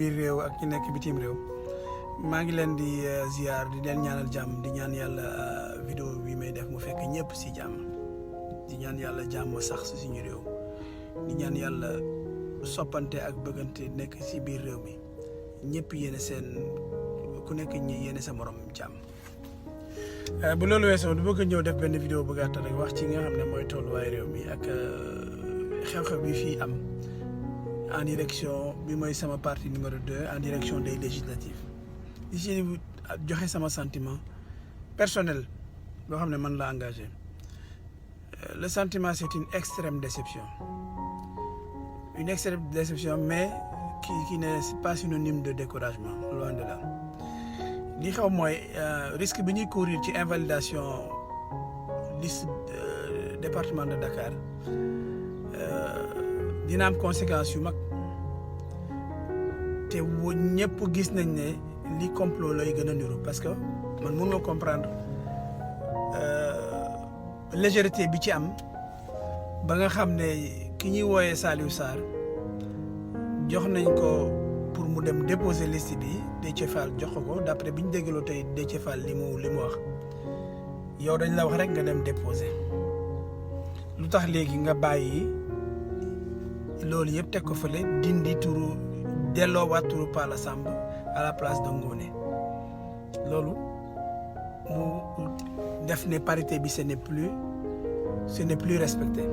biir réew ak ñi nekk bitim réew maa ngi leen di ziar di leen ñaanal jàmm di ñaan yàlla vidéo bi may def mu fekk ñëpp si jàmm di ñaan yàlla jàmm sax si suñu réew di ñaan yàlla soppante ak bëggante nekk si biir réew mi ñëpp yéene seen ku nekk ñi yéene sa morom jàmm. bu loolu weesoo du bëgg ñëw def benn vidéo bu gàtt rek wax ci nga xam ne mooy tolluwaay réew mi ak xew-xew bi fii am en direction bi mooy sama parti numéro 2 en direction des législatives di si joxe sama sentiment personnel boo xam ne man la engagé le sentiment c'est une extrême déception mais qui n'est pas synonyme de découragement loin de là. li xew mooy risque bi ñuy courir ci invalidation liste département de Dakar dina am conséquences yu mag te ñëpp gis nañ ne li complot lay gën a niru parce que man mënoo comprendre légèreté bi ci am ba nga xam ne ki ñuy wooyee Saliou Sarr jox nañ ko pour mu dem déposer liste bi Déthié Fall jox ko d'après bi ñu déggaloo tey Déthié Fall li mu wax yow dañ la wax rek nga dem déposer lu tax léegi nga bàyyi loolu yëpp teg ko fële dindi turu delloowaat turu Palla Samb à la place de Ngoné loolu mu def ne parité bi ce n'est plus respecté.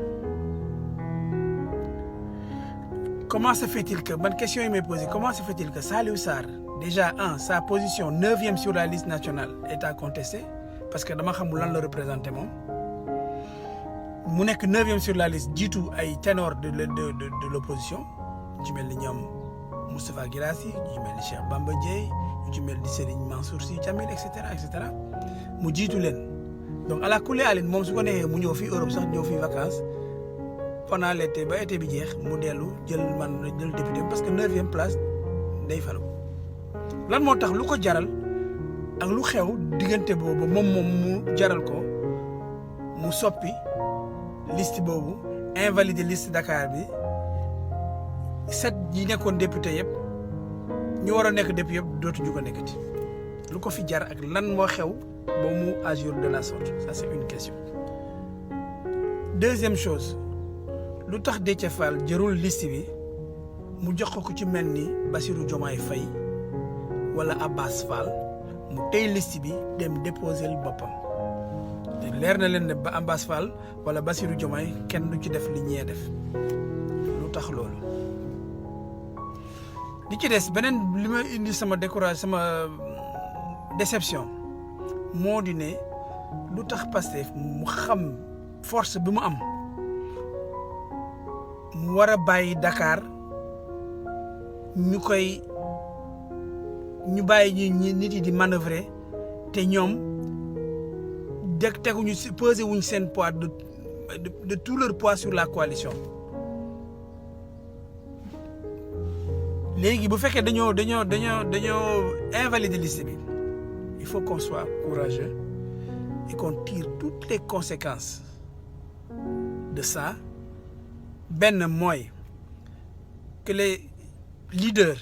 Comment se fait-il que man question yi may posé comment se fait-il que Saliou Sarr déjà sa position 9e sur la liste nationale est à contester parce que dama xamul lan la représenté moom mu nekk 9e sur la liste jiitu ay ténor de l'opposition ñu ci mel ni ñoom Moustapha Guirassy ñu ci mel ni Cheikh Bamba Dièye ñu ci mel ni Serigne Mansour Sy Djamil et cetera mu jiitu leen donc à la kulli alin moom su ko neexee mu ñëw fii Europe sax ñëw fii vacances pendant l'été ba été bi jeex mu dellu jël député parce que 9e place day falu lan moo tax lu ko jaral ak lu xew diggante boobu moom mu jaral ko mu soppi liste boobu invalider liste Dakar bi 7 yi nekkoon député yëpp ñu war a nekk député yëpp dootuñu ko nekkati lu ko fi jar ak lan moo xew ba mu agir de la sorte ça c'est une question. Deuxième chose lu tax Déthié Fall jërul liste bi mu jox ko ci mel ni Bassirou Diomaye Faye wala Abbas Fall mu tey liste bi dem déposer boppam te leer na leen ne ba Abbas Fall wala Bassirou Diomaye kenn du ci def li ñee def lu tax loolu. li ci des beneen li ma indi sama déception moo di ne lu tax Pastef mu xam force bi mu am. mu war a bàyyi Dakar ñu bàyyi nit yi di manœuvrer te ñoom teguñu peser wuñ seen poids de tout leur poids sur la coalition. léegi bu fekkee dañoo invalider liste bi il faut qu'on soit courageux et qu'on tire toutes les conséquences de ça. benn mooy que les leaders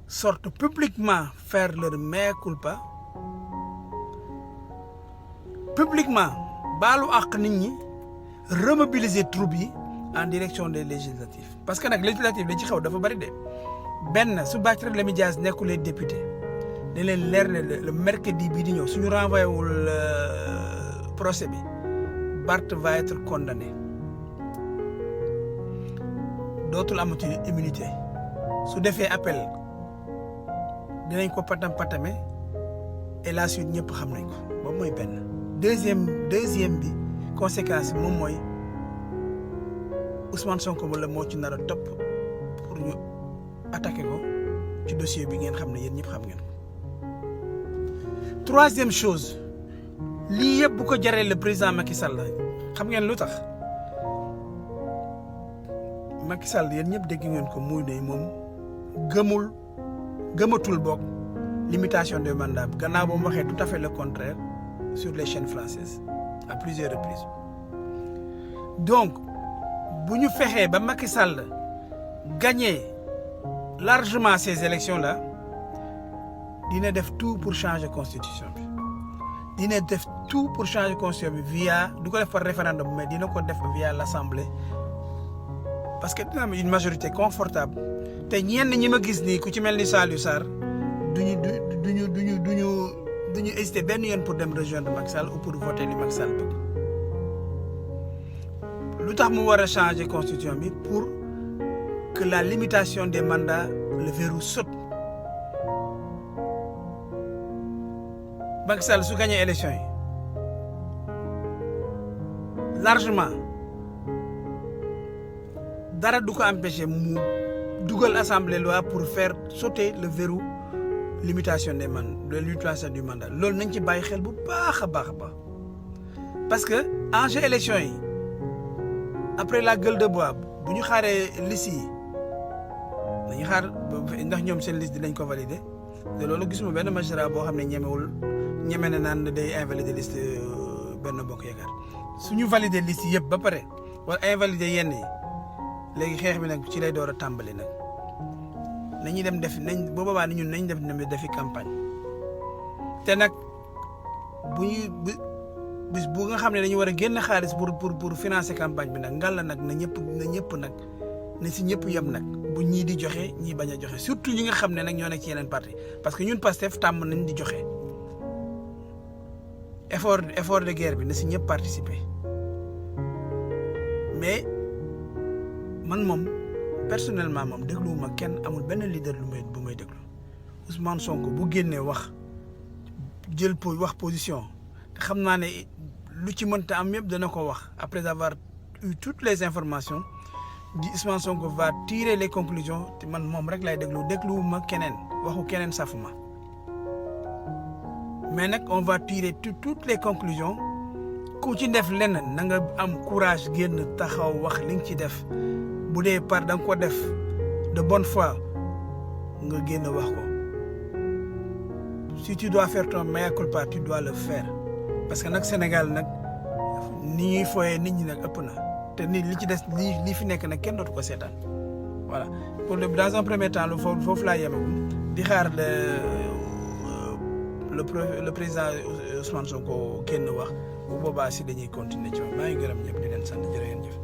sortent publiquement faire leur mea culpa publiquement baalu àq nit ñi remobiliser troupes yi en direction des législatives parce que nag législative li ci xew dafa bari de benn su Barthélémy Dias nekkulee député da leen leer ne le mercredi bii di ñëw suñu renvoyé wul procès bi Barth va être condamné dootul amati immunité su defee appel dinañ ko patame et la suite ñëpp xam nañ ko boobu mooy benn. deuxième bi conséquence bi moom mooy Ousmane Sonko la moo ci nar a topp pour ñu attaquer ko ci dossier bi ngeen xam ne yéen ñëpp xam ngeen ko. Troisième chose lii yëpp bu ko jaree le président Macky Sall xam ngeen lu tax. Macky Sall yéen ñëpp dégg ngeen ko muy ne moom gëmatul boog limitation de mandat gannaaw ba mu waxee tout à fait le contraire sur les chaînes françaises à plusieurs reprises donc bu ñu fexee ba Macky Sall gagné largement ces élections là dina def tout pour changer constitution bi dina def tout pour changer constitution bi via du ko def par référendum mais dina ko def via l'Assemblée parce que dina am une majorité confortable te ñenn ñi ma gis nii ku ci mel ni Saliou Sarr duñu hésiter benn yoon pour dem rejoindre Macky Sall ou pour voter li Macky Sall bëgg lu tax mu war a changer constitution bi pour que la limitation des mandats le verrou saute Macky Sall su gagné élection yi largement dara du ko empêcher mu dugal assemblée loi pour faire sauter le verrou limitation des mandats de l'utilisation du mandat loolu nañ ci bàyyi xel bu baax a baax a baax parce que enjeu élection yi après la gueule de bois bu ñu xaaree liste yi dañuy xaar ndax ñoom seen liste dinañ ko valider te loolu gisuma benn magistrat boo xam ne ñeme na naan day invalider liste benn bokk yaakaar suñu valider liste yëpp ba pare wala invalider yenn yi léegi xeex bi nag ci lay door a tàmbali nag nañuy dem def nañ boo boobaa ni ñun nañ def defi campagne te nag bis bu nga xam ne dañu war a génn xaalis pour financer campagne bi nag ngalla nag na ñëpp nag na si ñëpp yem nag bu ñii di joxe ñii bañ a joxe surtout ñi nga xam ne nag ñoo nekk ci yeneen parti parce que ñun Pastef tàmm nañ di joxe effort de guerre bi na si ñëpp participer mais man moom personnellement moom dégluwuma kenn amul benn leader bu may déglu Ousmane Sonko bu génnee wax position te xam naa ne lu ci mënta am yëpp dana ko wax après avoir eu toutes les informations di Ousmane Sonko va tirer les conclusions te man moom rek lay dégluwuma keneen waxu keneen safuma mais nag on va tirer toutes les conclusions ku ci def lenn na nga am courage génn taxaw wax li nga ci def bu dee da nga ko def de bonne foi nga génn wax ko si tu dois faire ton mea culpa tu dois le faire parce que nag Sénégal nag ni ñuy foyee nit ñi nag ëpp na te ni li ci des li fi nekk nag kenn dootu ko seetaan voilà dans un premier temps foofu laa yemagum di xaar le président Ousmane Sonko kenn wax bu boobaa si dañuy continuer ci maa ngi gërëm ñëpp di leen sant jërë ngeen jëf